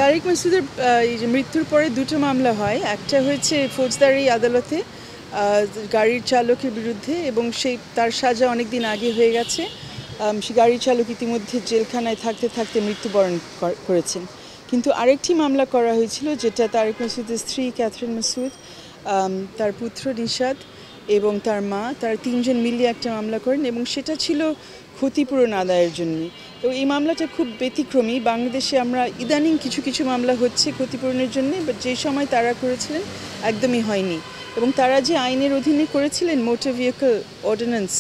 তারিক মাসুদের এই যে মৃত্যুর পরে দুটো মামলা হয়। একটা হয়েছে ফৌজদারি আদালতে গাড়ির চালকের বিরুদ্ধে এবং তার সাজা অনেক দিন আগে হয়ে গেছে। সে গাড়ির চালক ইতিমধ্যে জেলখানায় থাকতে থাকতে মৃত্যুবরণ করেছেন। কিন্তু আরেকটি মামলা করা হয়েছিল যেটা তারিক মাসুদের স্ত্রী ক্যাথরিন মাসুদ, তার পুত্র নিশাদ এবং তার মা, তারা তিনজন মিলিয়ে একটা মামলা করেন এবং সেটা ছিল ক্ষতিপূরণ আদায়ের জন্য। তো এই মামলাটা খুব ব্যতিক্রমী। বাংলাদেশে আমরা ইদানিং কিছু কিছু মামলা হচ্ছে ক্ষতিপূরণের জন্য, বাট যে সময় তারা করেছিলেন একদমই হয়নি। এবং তারা যে আইনের অধীনে করেছিলেন মোটর ভেহিকল অর্ডিন্যান্স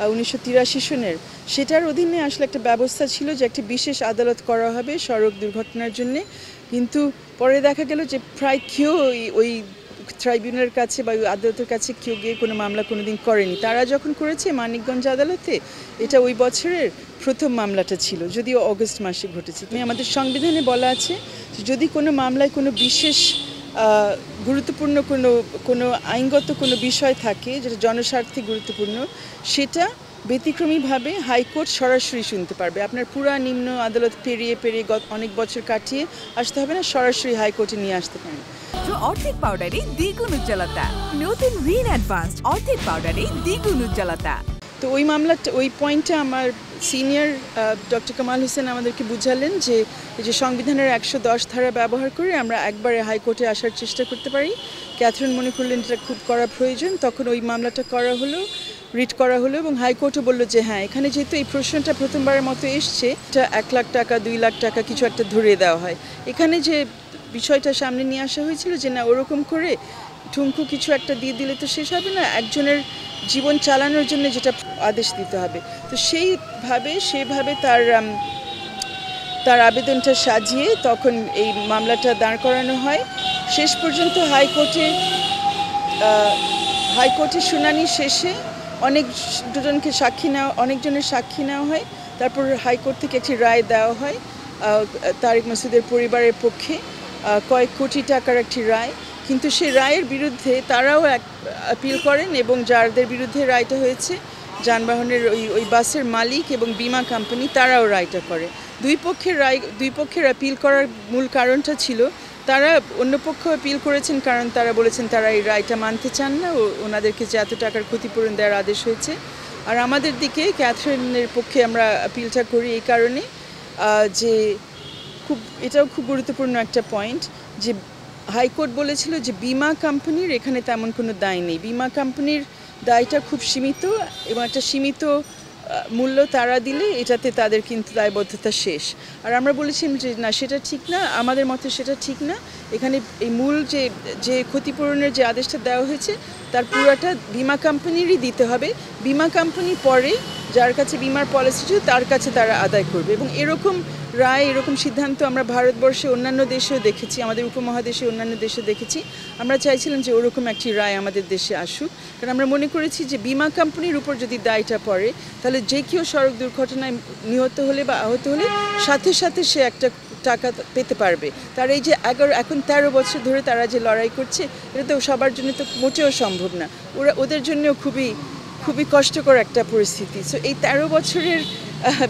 1983 সনের, সেটার অধীনে আসলে একটা ব্যবস্থা ছিল যে একটি বিশেষ আদালত করা হবে সড়ক দুর্ঘটনার জন্যে। কিন্তু পরে দেখা গেল যে প্রায় কেউ ওই ট্রাইব্যুনালের কাছে বা ওই আদালতের কাছে কেউ গিয়ে কোনো মামলা কোনোদিন করেনি। তারা যখন করেছে মানিকগঞ্জ আদালতে, এটা ওই বছরের প্রথম মামলাটা ছিল, যদিও অগস্ট মাসে ঘটেছে। আমাদের সংবিধানে বলা আছে যদি কোনো মামলায় কোনো বিশেষ গুরুত্বপূর্ণ কোনো আইনগত কোনো বিষয় থাকে যেটা জনস্বার্থে গুরুত্বপূর্ণ, সেটা ব্যতিক্রমীভাবে হাইকোর্ট সরাসরি শুনতে পারবে। আপনার পুরা নিম্ন আদালত পেরিয়ে অনেক বছর কাটিয়ে আসতে হবে না, সরাসরি হাইকোর্টে নিয়ে আসতে পারেন। অর্ধেক পাউডারে দ্বিগুণ উজ্জ্বলতা, নতুন রিন অ্যাডভান্সড অর্ধেক পাউডারে দ্বিগুণ উজ্জ্বলতা। তো ওই মামলাটা, ওই পয়েন্টে আমার সিনিয়র ডক্টর কামাল হোসেন আমাদেরকে বুঝালেন যে এই যে সংবিধানের 110 ধারা ব্যবহার করে আমরা একবারে হাইকোর্টে আসার চেষ্টা করতে পারি। ক্যাথরিন মনে করলেন এটা খুব করা প্রয়োজন, তখন ওই মামলাটা করা হলো, রিট করা হলো এবং হাইকোর্টও বলল যে হ্যাঁ, এখানে যেহেতু এই প্রশ্নটা প্রথমবারের মতো এসছে, এটা 1 লাখ টাকা 2 লাখ টাকা কিছু একটা ধরিয়ে দেওয়া হয়। এখানে যে বিষয়টা সামনে নিয়ে আসা হয়েছিল যে না, ওরকম করে ঠুমকু কিছু একটা দিয়ে দিলে তো শেষ হবে না, একজনের জীবন চালানোর জন্য যেটা আদেশ দিতে হবে। তো সেভাবে তার আবেদনটা সাজিয়ে তখন এই মামলাটা দাঁড় করানো হয়। শেষ পর্যন্ত হাইকোর্টে শুনানি শেষে অনেকজনের সাক্ষী নেওয়া হয়। তারপর হাইকোর্ট থেকে একটি রায় দেওয়া হয় তারিক মাসুদের পরিবারের পক্ষে, কয়েক কোটি টাকার একটি রায়। কিন্তু সেই রায়ের বিরুদ্ধে তারাও আপিল করেন এবং যাদের বিরুদ্ধে রায়টা হয়েছে, যানবাহনের ওই বাসের মালিক এবং বিমা কোম্পানি, তারাও রায়টা করে। দুই পক্ষের আপিল করার মূল কারণটা ছিল তারা অন্য পক্ষ আপিল করেছেন কারণ তারা বলেছেন তারা এই রায়টা মানতে চান না, ওনাদেরকে যে এত টাকার ক্ষতিপূরণ দেওয়ার আদেশ হয়েছে। আর আমাদের দিকে ক্যাথরিনের পক্ষে আমরা আপিলটা করি এই কারণে যে এটাও খুব গুরুত্বপূর্ণ একটা পয়েন্ট যে হাইকোর্ট বলেছিল যে বিমা কোম্পানির এখানে তেমন কোনো দায় নেই। বিমা কোম্পানির দায়টা খুব সীমিত এবং একটা সীমিত মূল্য তারা দিলে এটাতে তাদের কিন্তু দায়বদ্ধতা শেষ। আর আমরা বলেছিলাম যে না, সেটা ঠিক না, আমাদের মতে সেটা ঠিক না। এখানে এই মূল যে ক্ষতিপূরণের যে আদেশটা দেওয়া হয়েছে তার পুরাটা বিমা কোম্পানিরই দিতে হবে। বিমা কোম্পানি পরে যার কাছে বিমার পলিসি ছিল তার কাছে তারা আদায় করবে। এবং এরকম রায়, এরকম সিদ্ধান্ত আমরা ভারতবর্ষে অন্যান্য দেশেও দেখেছি, আমাদের উপমহাদেশে অন্যান্য দেশে দেখেছি। আমরা চাইছিলাম যে ওরকম একটি রায় আমাদের দেশে আসুক, কারণ আমরা মনে করেছি যে বিমা কোম্পানির উপর যদি দায়টা পড়ে তাহলে যে কেউ সড়ক দুর্ঘটনায় নিহত হলে বা আহত হলে সাথে সাথে সে একটা টাকা পেতে পারবে। তার এই যে এখন 13 বছর ধরে তারা যে লড়াই করছে, এটা তো সবার জন্য তো মোটেও সম্ভব না, ওদের জন্যও খুবই কষ্টকর একটা পরিস্থিতি। সো এই 13 বছরের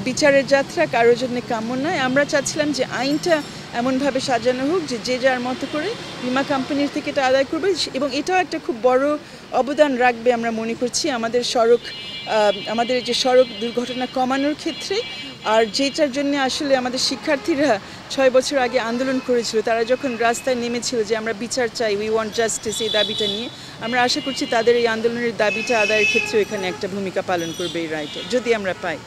বিচারের যাত্রা কারোর জন্য কাম্য নয়। আমরা চাচ্ছিলাম যে আইনটা এমনভাবে সাজানো হোক যে যার মতো করে বিমা কোম্পানির থেকে এটা আদায় করবে এবং এটাও একটা খুব বড় অবদান রাখবে আমরা মনে করছি আমাদের যে সড়ক দুর্ঘটনা কমানোর ক্ষেত্রে। আর যেটার জন্য আসলে আমাদের শিক্ষার্থীরা 6 বছর আগে আন্দোলন করেছিল, তারা যখন রাস্তায় নেমেছিল যে আমরা বিচার চাই, উই ওয়ান্ট জাস্টিস, এই দাবিটা নিয়ে, আমরা আশা করছি তাদের এই আন্দোলনের দাবিটা আদায়ের ক্ষেত্রেও এখানে একটা ভূমিকা পালন করবে এই রায়টা, যদি আমরা পাই।